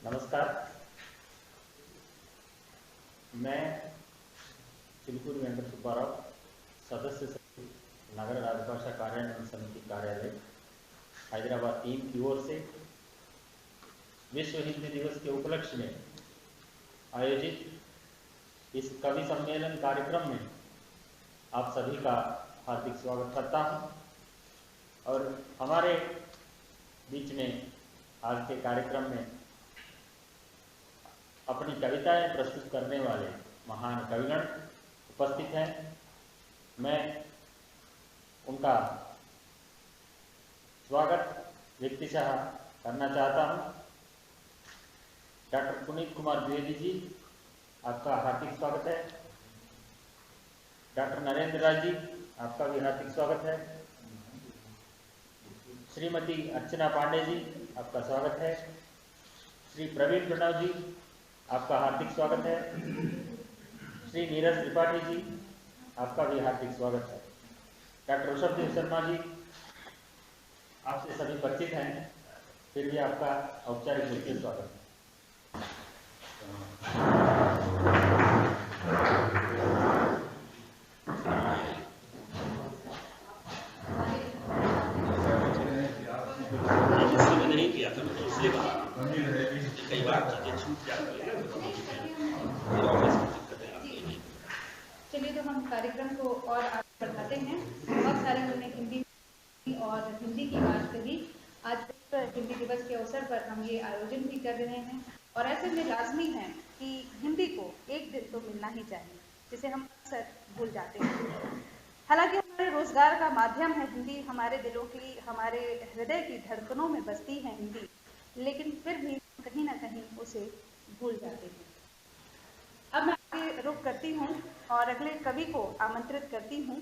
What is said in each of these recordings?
नमस्कार। मैं चिलकूरी वेंकट सुब्बाराव, सदस्य सचिव नगर राजभाषा कार्यान्वयन समिति कार्यालय हैदराबाद टीम की ओर से विश्व हिंदी दिवस के उपलक्ष्य में आयोजित इस कवि सम्मेलन कार्यक्रम में आप सभी का हार्दिक स्वागत करता हूं। और हमारे बीच में आज के कार्यक्रम में अपनी कविताएं प्रस्तुत करने वाले महान कविगण उपस्थित हैं। मैं उनका स्वागत व्यक्तिशः करना चाहता हूं। डॉक्टर पुनीत कुमार द्विवेदी जी, आपका हार्दिक स्वागत है। डॉक्टर नरेंद्र राज जी, आपका भी हार्दिक स्वागत है। श्रीमती अर्चना पांडे जी, आपका स्वागत है। श्री प्रवीण प्रणव जी, आपका हार्दिक स्वागत है। श्री नीरज त्रिपाठी जी, आपका भी हार्दिक स्वागत है। डॉक्टर ऋषभदेव शर्मा जी, आपसे सभी परिचित हैं, फिर भी आपका औपचारिक रूप से स्वागत है। नहीं किया था तो इसलिए कई बार चीजें छूट जाती है। चलिए, तो हम कार्यक्रम को और आगे बढ़ाते हैं। बहुत सारे हमने हिंदी और हिंदी की बात कही। आज हिंदी दिवस के अवसर पर हम ये आयोजन भी कर रहे हैं और ऐसे में लाजमी है कि हिंदी को एक दिन तो मिलना ही चाहिए, जिसे हम अक्सर भूल जाते हैं। हालांकि हमारे रोजगार का माध्यम है हिंदी, हमारे दिलों की, हमारे हृदय की धड़कनों में बसती है हिंदी, लेकिन फिर भी कहीं ना कहीं उसे भूल जाते हैं। अब मैं आगे रुख करती हूँ और अगले कवि को आमंत्रित करती हूँ,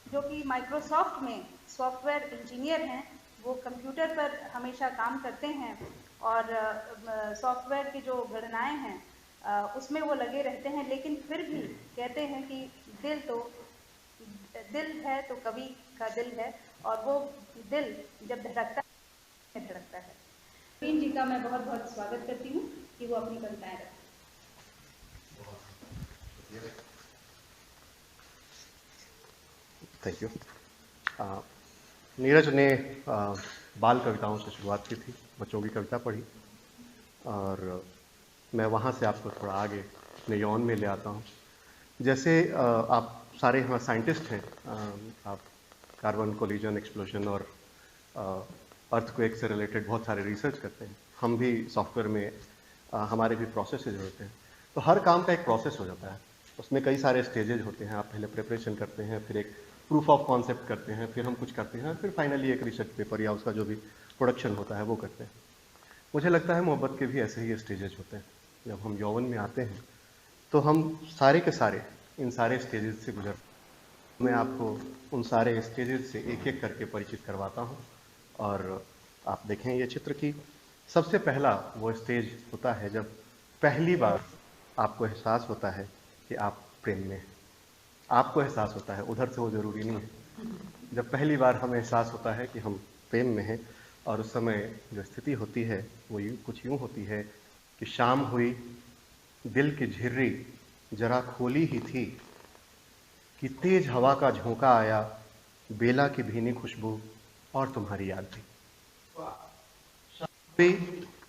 जो कि माइक्रोसॉफ्ट में सॉफ्टवेयर इंजीनियर हैं। वो कंप्यूटर पर हमेशा काम करते हैं और सॉफ्टवेयर की जो गणनाएं हैं उसमें वो लगे रहते हैं, लेकिन फिर भी कहते हैं कि दिल है तो कवि का दिल है, और वो दिल जब धड़कता है। प्रवीण जी का मैं बहुत बहुत स्वागत करती हूँ कि वो अपनी कविताएं रखें। Thank you. नीरज ने बाल कविताओं से शुरुआत की थी, बच्चों की कविता पढ़ी, और मैं वहाँ से आपको थोड़ा आगे अपने यौन में ले आता हूँ। जैसे आप सारे यहाँ साइंटिस्ट हैं, आप कार्बन कोलिजन एक्सप्लोजन और अर्थक्वेक से रिलेटेड बहुत सारे रिसर्च करते हैं। हम भी सॉफ्टवेयर में हमारे भी प्रोसेसेज होते हैं, तो हर काम का एक प्रोसेस हो जाता है, उसमें कई सारे स्टेजेज होते हैं। आप पहले प्रिपरेशन करते हैं, फिर एक प्रूफ ऑफ कॉन्सेप्ट करते हैं, फिर हम कुछ करते हैं, फिर फाइनली एक रिसर्च पेपर या उसका जो भी प्रोडक्शन होता है वो करते हैं। मुझे लगता है मोहब्बत के भी ऐसे ही स्टेजेज होते हैं। जब हम यौवन में आते हैं तो हम सारे के सारे इन सारे स्टेजेज से गुजर, मैं आपको उन सारे स्टेजेज से एक एक करके परिचित करवाता हूँ। और आप देखें ये चित्र की सबसे पहला वो स्टेज होता है जब पहली बार आपको एहसास होता है कि आप प्रेम में हैं। आपको एहसास होता है, उधर से वो ज़रूरी नहीं है। जब पहली बार हमें एहसास होता है कि हम प्रेम में हैं, और उस समय जो स्थिति होती है वो कुछ यूँ होती है कि शाम हुई, दिल की झिर्री जरा खोली ही थी, कि तेज हवा का झोंका आया, बेला की भीनी खुशबू और तुम्हारी याद थी।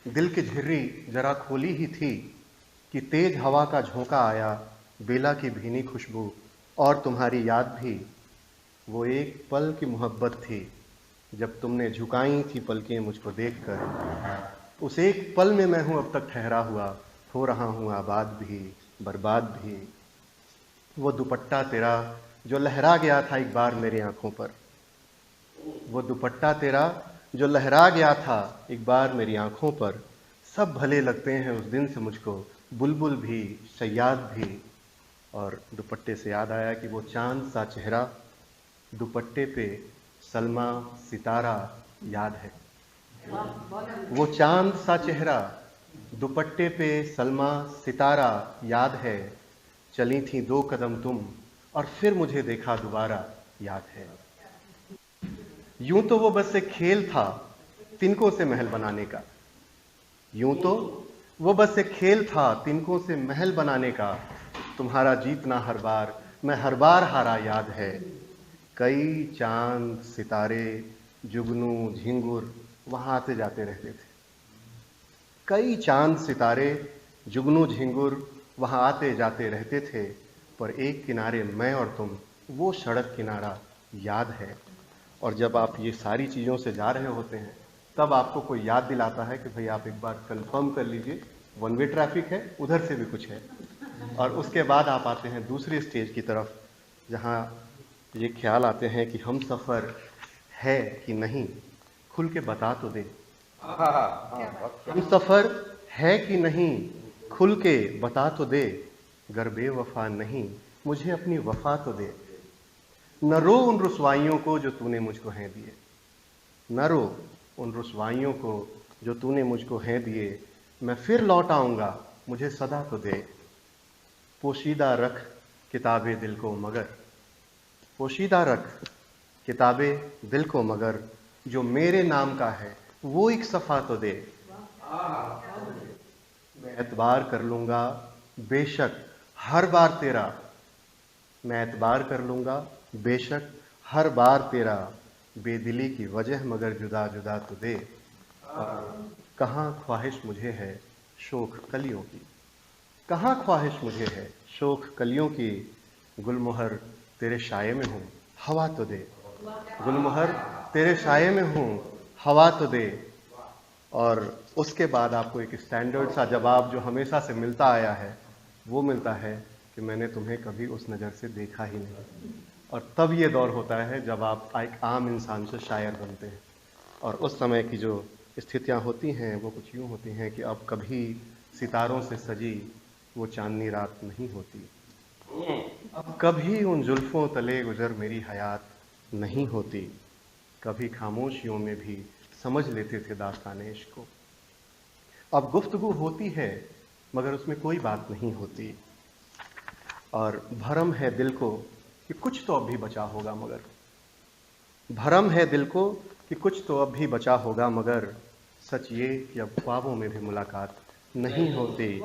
दिल की झिर्री जरा खोली ही थी, कि तेज हवा का झोंका आया, बेला की भीनी खुशबू और तुम्हारी याद भी। वो एक पल की मोहब्बत थी जब तुमने झुकाई थी पलकें मुझको देखकर। उस एक पल में मैं हूँ अब तक ठहरा हुआ, हो रहा हूँ आबाद भी बर्बाद भी। वो दुपट्टा तेरा जो लहरा गया था एक बार मेरी आंखों पर, वो दुपट्टा तेरा जो लहरा गया था एक बार मेरी आंखों पर। सब भले लगते हैं उस दिन से मुझको, बुलबुल भी सयाद भी। और दुपट्टे से याद आया कि वो चांद सा चेहरा, दुपट्टे पे सलमा सितारा याद है। वो चांद सा चेहरा, दुपट्टे पे सलमा सितारा याद है। चली थी 2 कदम तुम और फिर मुझे देखा दोबारा याद है। यूं तो वो बस एक खेल था तिनकों से महल बनाने का, यूं तो वो बस एक खेल था तिनकों से महल बनाने का, तुम्हारा जीतना हर बार मैं हर बार हारा याद है। कई चांद सितारे जुगनू झिंगुर वहाँ आते जाते रहते थे। कई चांद सितारे जुगनू झिंगुर वहाँ आते जाते रहते थे, पर एक किनारे मैं और तुम, वो सड़क किनारा याद है। और जब आप ये सारी चीज़ों से जा रहे होते हैं तब आपको कोई याद दिलाता है कि भाई आप एक बार कंफर्म कर लीजिए, वन वे ट्रैफिक है, उधर से भी कुछ है। और उसके बाद आप आते हैं दूसरी स्टेज की तरफ, जहाँ ये ख्याल आते हैं कि हम सफ़र है कि नहीं, खुल के बता तो दे। हम सफ़र है कि नहीं, खुल के बता तो दे। गर बेवफा नहीं, मुझे अपनी वफा तो दे। न रो उन रुसवाइयों को जो तूने मुझको हैं दिए, न रो उन रुसवाइयों को जो तूने मुझको हैं दिए। मैं फिर लौट आऊँगा, मुझे सदा तो दे। पोशीदा रख किताबे दिल को मगर, पोशीदा रख किताबे दिल को मगर, जो मेरे नाम का है वो एक सफ़ा तो दे। मैं एतबार कर लूँगा बेशक हर बार तेरा, मैं एतबार कर लूँगा बेशक हर बार तेरा। बेदिली की वजह मगर जुदा जुदा तो दे। कहाँ ख्वाहिश मुझे है शोख कलियों की, कहाँ ख्वाहिश मुझे है शोख कलियों की। गुलमोहर तेरे शाये में हूँ हवा तो दे, गुलमोहर तेरे शाये में हूँ हवा तो दे। और उसके बाद आपको एक स्टैंडर्ड सा जवाब जो हमेशा से मिलता आया है, वो मिलता है कि मैंने तुम्हें कभी उस नज़र से देखा ही नहीं। और तब ये दौर होता है जब आप एक आम इंसान से शायर बनते हैं। और उस समय की जो स्थितियाँ होती हैं वो कुछ यूँ होती हैं कि अब कभी सितारों से सजी वो चांदनी रात नहीं होती, अब कभी उन जुल्फ़ों तले गुजर मेरी हयात नहीं होती। कभी खामोशियों में भी समझ लेते थे दास्ताने इश्क को। अब गुफ्तगू होती है मगर उसमें कोई बात नहीं होती। और भरम है दिल को कि कुछ तो अब भी बचा होगा मगर, भरम है दिल को कि कुछ तो अब भी बचा होगा मगर। सच ये कि अब ख्वाबों में भी मुलाकात नहीं होती।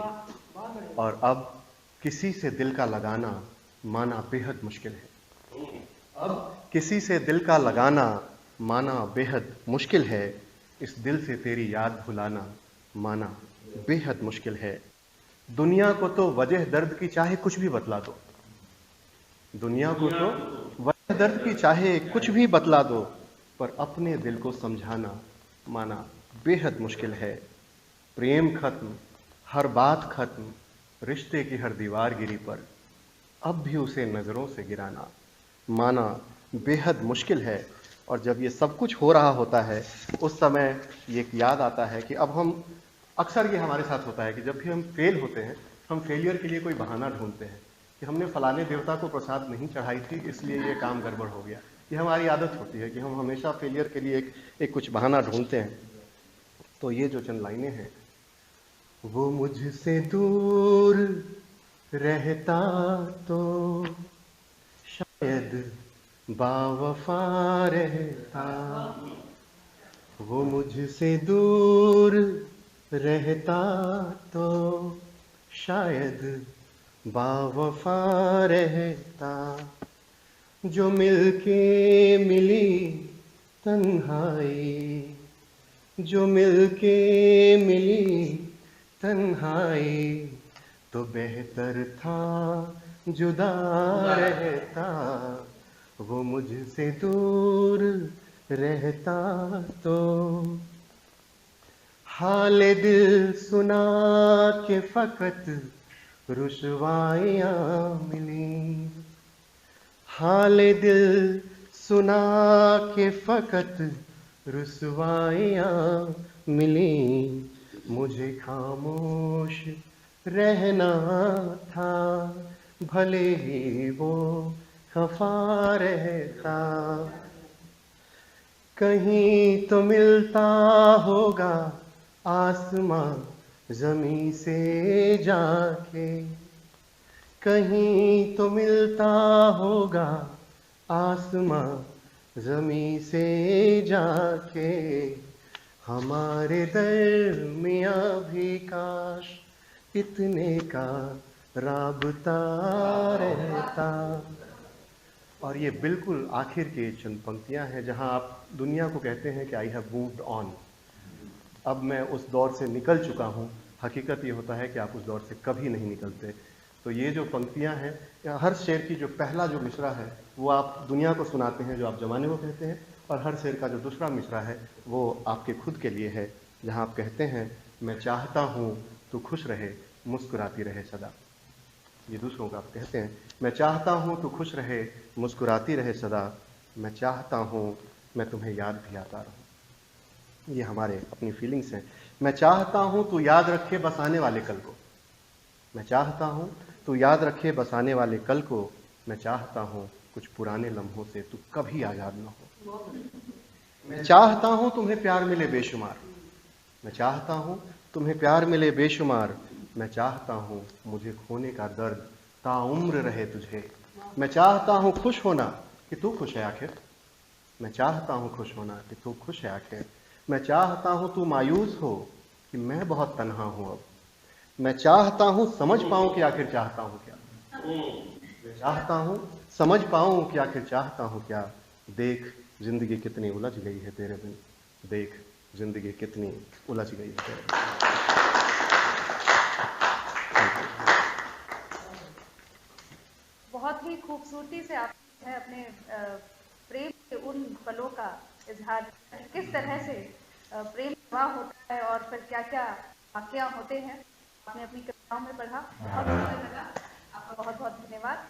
और अब किसी से दिल का लगाना माना बेहद मुश्किल है, अब किसी से दिल का लगाना माना बेहद मुश्किल है। इस दिल से तेरी याद भुलाना माना बेहद मुश्किल है। दुनिया को तो वजह दर्द की चाहे कुछ भी बतला दो, दुनिया को तो वजह दर्द की चाहे कुछ भी बतला दो, पर अपने दिल को समझाना माना बेहद मुश्किल है। प्रेम खत्म, हर बात खत्म, रिश्ते की हर दीवार गिरी पर अब भी उसे नज़रों से गिराना माना बेहद मुश्किल है। और जब ये सब कुछ हो रहा होता है उस समय ये याद आता है कि अब हम, अक्सर ये हमारे साथ होता है कि जब भी हम फेल होते हैं हम फेलियर के लिए कोई बहाना ढूंढते हैं कि हमने फलाने देवता को प्रसाद नहीं चढ़ाई थी इसलिए ये काम गड़बड़ हो गया। ये हमारी आदत होती है कि हम हमेशा फेलियर के लिए एक कुछ बहाना ढूंढते हैं। तो ये जो चंद लाइनें हैं, वो मुझसे दूर रहता तो शायद बावफा रहता, वो मुझसे दूर रहता तो शायद बावफा रहता। जो मिलके मिली तन्हाई, जो मिलके मिली तन्हाई, तो बेहतर था जुदा रहता। वो मुझसे दूर रहता तो। हाल दिल सुना के फ़कत रुसवाइयाँ मिली, हाल दिल सुना के फ़कत रुसवाइयाँ मिली। मुझे खामोश रहना था भले ही वो खफा रहता। कहीं तो मिलता होगा आसमां ज़मीं से जाके, कहीं तो मिलता होगा आसमां ज़मीं से जाके। हमारे दरमियाँ भी काश इतने का राबता रहता। और ये बिल्कुल आखिर की चंद पंक्तियाँ हैं जहाँ आप दुनिया को कहते हैं कि आई हैव मूव्ड ऑन, अब मैं उस दौर से निकल चुका हूँ। हकीकत ये होता है कि आप उस दौर से कभी नहीं निकलते। तो ये जो पंक्तियाँ हैं, या हर शेर की जो पहला जो मिसरा है वो आप दुनिया को सुनाते हैं, जो आप ज़माने को कहते हैं, और हर शेर का जो दूसरा मिसरा है वो आपके खुद के लिए है, जहाँ आप कहते हैं मैं चाहता हूँ तू खुश रहे मुस्कुराती रहे सदा। ये दूसरों का आप कहते हैं, मैं चाहता हूँ तू खुश रहे मुस्कुराती रहे सदा, मैं चाहता हूँ मैं तुम्हें याद भी आता रहूँ। ये हमारे अपनी फीलिंग्स हैं। मैं चाहता हूँ तू याद रखे बस आने वाले कल को, मैं चाहता हूँ तू याद रखे बस आने वाले कल को, मैं चाहता हूँ कुछ पुराने लम्हों से तू कभी आज़ाद न हो। मैं चाहता हूँ तुम्हें प्यार मिले बेशुमार, मैं चाहता हूँ तुम्हें प्यार मिले बेशुमार, मैं चाहता हूँ मुझे खोने का दर्द ताउम्र रहे तुझे। मैं चाहता हूँ खुश होना कि तू खुश है आखिर, मैं चाहता हूँ खुश होना कि तू खुश है आखिर। मैं चाहता हूँ तू मायूस हो कि मैं बहुत तन्हा हूँ अब, मैं चाहता हूँ समझ पाऊँ कि आखिर चाहता हूँ क्या, मैं चाहता हूँ समझ पाऊँ कि आखिर चाहता हूँ क्या। देख जिंदगी कितनी उलझ गई है तेरे बिन, देख जिंदगी कितनी उलझ गई है तेरे बिन। बहुत ही खूबसूरती से आप है अपने प्रेम के उन पलों का इजहार, किस तरह से प्रेम विवाह होता है और फिर क्या क्या वाकया होते हैं, आपने अपनी कविताओं में पढ़ा। बहुत सुंदर लगा, आपका बहुत बहुत धन्यवाद।